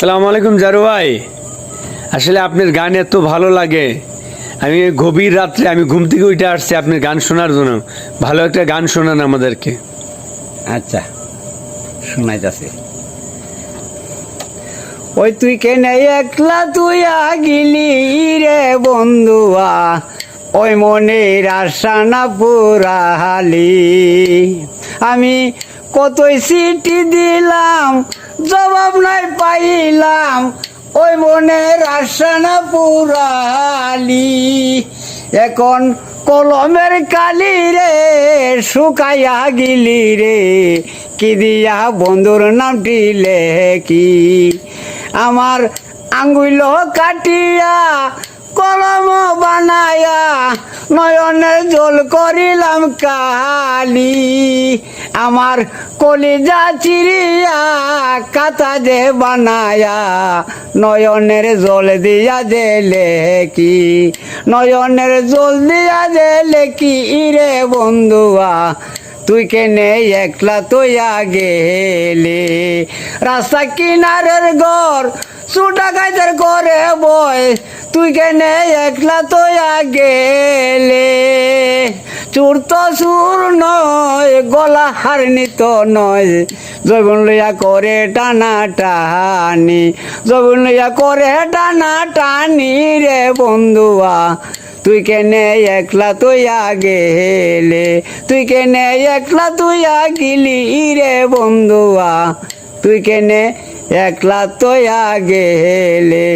আসসালামু আলাইকুম জারু ভাই। আসলে আপনার গান এত ভালো লাগে, আমি গভীর রাত্রে আমি ঘুম থেকে উঠে আসছি আপনার গান শোনার জন্য। ভালো একটা গান শোনান আমাদেরকে। আচ্ছা, শোনাইতাছি। ওই তুই কেনে একলা তুই আগিলি রে বন্ধুয়া, ওই মনের আশা না পুরালি। আমি কতই চিঠি দিলাম, জবাব নাই পাইলাম, ওই মনের আশা না পুরালি। এখন কলমের কালি রে শুকাইয়া গিলি রে, কি দিয়া বন্ধুর নামটি লেখি। আমার আঙ্গুল কাটিয়া কলম বানায়া, নয়নের জল করিলাম কালি। আমার কলিজা চিরিয়া কাতা যে বানায়া, নয়নের জল দিয়া যে লেখি, নয়নের জল দিয়া যে লেখি রে বন্ধুয়া। তুই কেনে একলা তুইয়া গেলে, রাস্তা কিনারের ঘর সুটা গাইদের করে বয়, তুই কেনে একলা তুইয়া গেলে। চুর তো সুর নয়, গলা হারনিত নয়, জৈবন লইয়া করে টানা টানি, জৈবন লইয়া করে টানা টানি রে বন্ধুয়া। তুই কেনে একলা তুইয়া গেলে, তুই কেনে একলা তুইয়া গিলি রে বন্ধুয়া, তুই কেনে একলা তুইয়া গেলে।